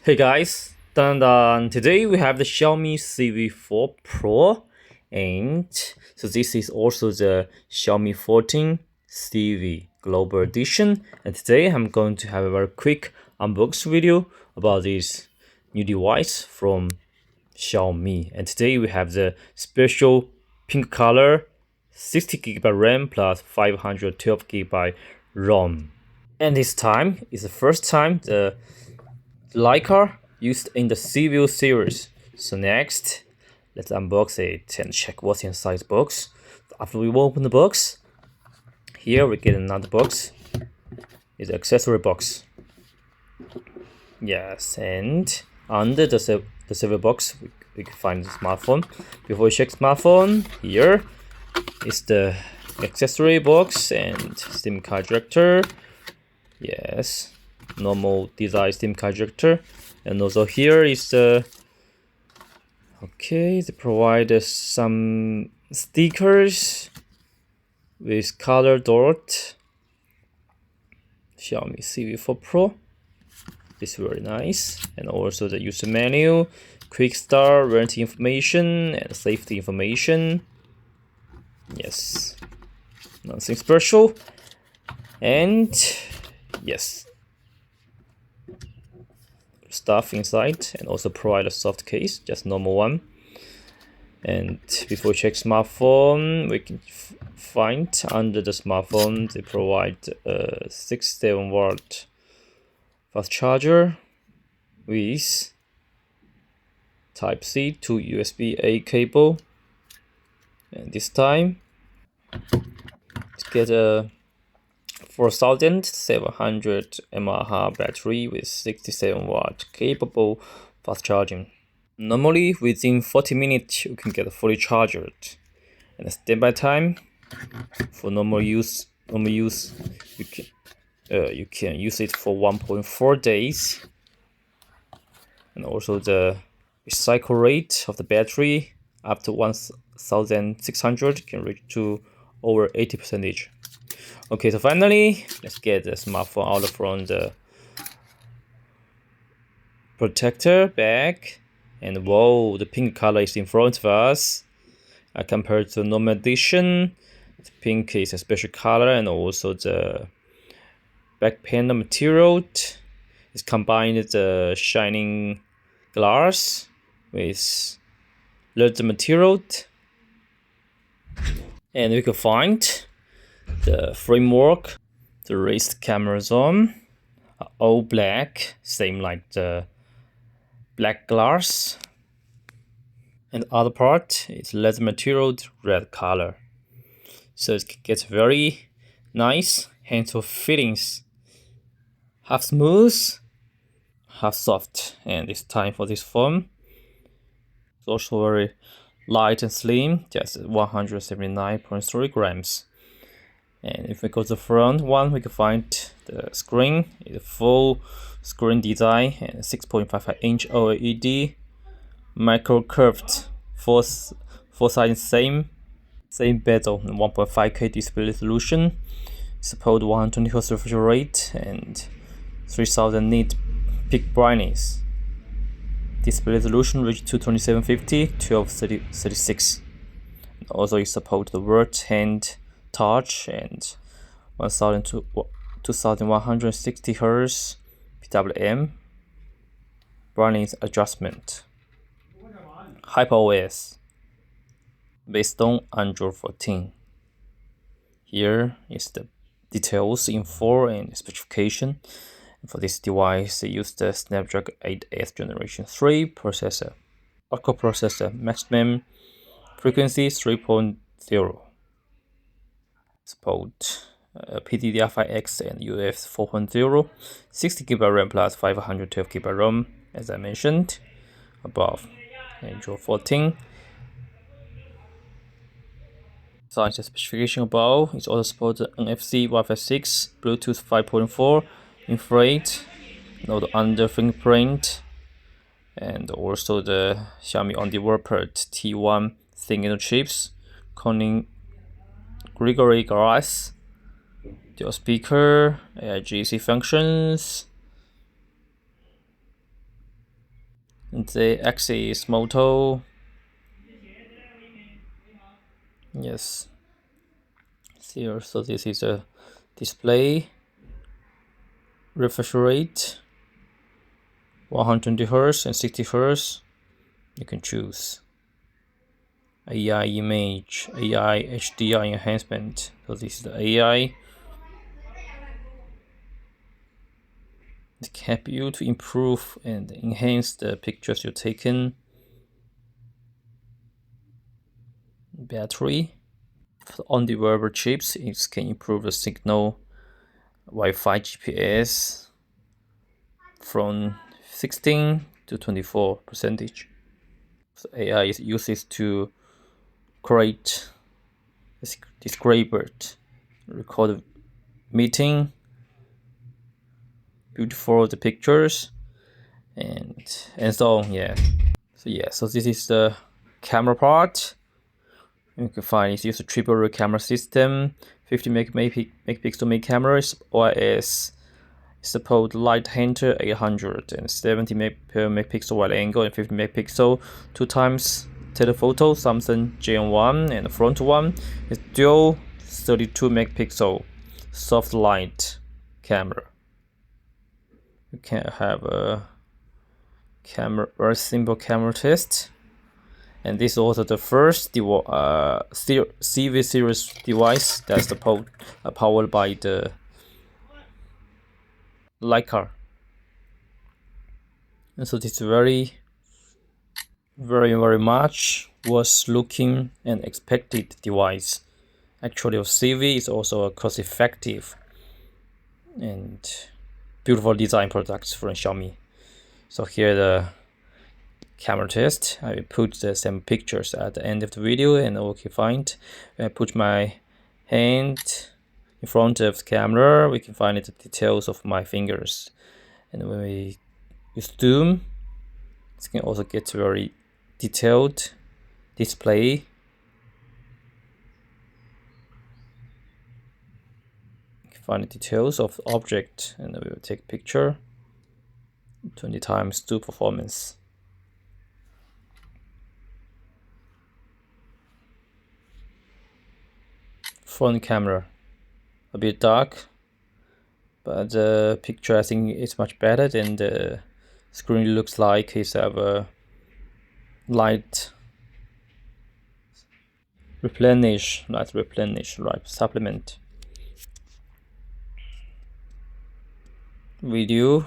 Hey guys, dun dun. Today we have the Xiaomi CV4 Pro, and so this is also the Xiaomi 14Civi Global Edition. And today I'm going to have a very quick unbox video about this new device from Xiaomi. And today we have the special pink color, 60GB RAM plus 512GB ROM. And this time is the first time the Leica used in the Civil series. So next, let's unbox it and check what's inside the box. After we open the box, here we get another box. It's an accessory box. Yes, and under the silver box, we can find the smartphone. Before we check smartphone, here is the accessory box and SIM card ejector. Yes, normal design SIM card ejector. And also here is the they provide some stickers with color dot. Xiaomi CV4 Pro. This is very nice. And also the user menu, quick start, warranty information, and safety information. Yes, nothing special. And yes, stuff inside, and also provide a soft case, just normal one. And before we check smartphone, we can find under the smartphone they provide a 67-watt fast charger with Type-C to USB-A cable. And this time to get a 4700 mAh battery with 67-watt capable fast charging. Normally within 40 minutes you can get fully charged. And the standby time for normal use you can use it for 1.4 days. And also the recycle rate of the battery up to 1600 can reach to over 80%. Okay, so finally let's get the smartphone out from the protector bag. And whoa, the pink color is in front of us. Compared to normal edition, the pink is a special color, and also the back panel material is combined the shining glass with leather material. And we can find the framework, the raised camera zone, all black, same like the black glass. And the other part is leather material, red color. So it gets very nice hands-off feelings. Half smooth, half soft. And it's time for this phone. It's also very light and slim, just 179.3 grams. And if we go to the front one, we can find the screen, it's a full screen design and 6.55-inch OLED, micro curved, four sides same bezel, and 1.5K display resolution, support 120Hz refresh rate and 3000 nit peak brightness. Display resolution reach to 2750, 1236. Also, it supports the word hand touch and 2160 Hz PWM brightness adjustment. HyperOS based on Android 14. Here is the details, info, and specification. For this device, they use the Snapdragon 8S Generation 3 processor. Octa-core processor, maximum frequency 3.0. Support PDDR5X and UFS 4.0. 60GB RAM plus 512GB ROM, as I mentioned above. Android 14. Size specification above. It also supports NFC, Wi-Fi 6, Bluetooth 5.4, infrared, node under fingerprint, and also the Xiaomi on-developer T1 thin chips, Corning Grigory glass, dual speaker, AIGC functions, And the axis moto. Yes. Here, so this is a display. Refresh rate 120 Hz and 60 Hz. You can choose AI image, AI HDR enhancement. So this is the AI. It can help you to improve and enhance the pictures you've taken. Battery. On the wearable chips, it can improve the signal, Wi-Fi, GPS from 16 to 24%. So AI is uses to create a described, record meeting, beautiful the pictures, and so on. Yeah. So this is the camera part. You can find it's used a triple rear camera system, 50 megapixel main cameras, OIS, support light hunter 800 and 70 megapixel wide angle and 50 megapixel 2x telephoto. Samsung Gen1 and the front one is dual 32 megapixel soft light camera. You can have a camera, very simple camera test. And this is also the first CV series device that's powered by the Leica. And so this very much was looking and expected device. Actually, CV is also a cost-effective and beautiful design products from Xiaomi. So here the camera test. I will put some pictures at the end of the video, and okay, find. I put my hand in front of the camera. We can find the details of my fingers, and when we use zoom, it can also get very detailed display. You can find the details of the object, and we will take a picture. 20 times 2 performance. Front camera a bit dark, but the picture I think is much better than the screen looks like. It's have a light replenish, right, supplement. Video,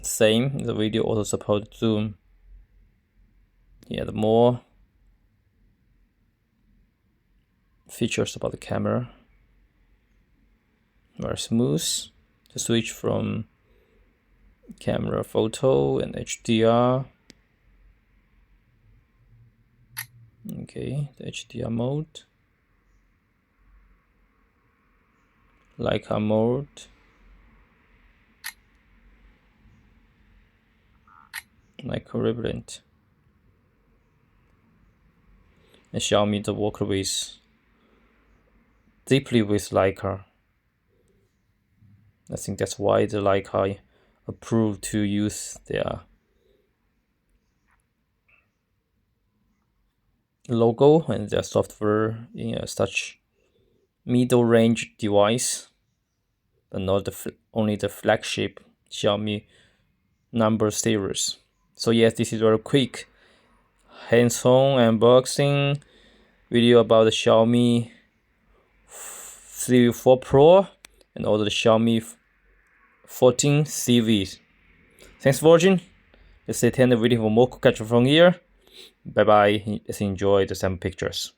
same, the video also supports zoom. Yeah, the more features about the camera. Very smooth to switch from camera, photo, and HDR. Okay, the HDR mode, Leica mode, Leica Rebrand, and Xiaomi to work with deeply with Leica. I think that's why the Leica approved to use their logo and their software in such middle range device, but not only the flagship Xiaomi number series. So yes, this is very quick hands-on unboxing video about the Xiaomi Civi 4 Pro and also the Xiaomi 14Civi. Thanks for watching. Let's stay tuned the video for more catch up from here. Bye bye. Let's enjoy the sample pictures.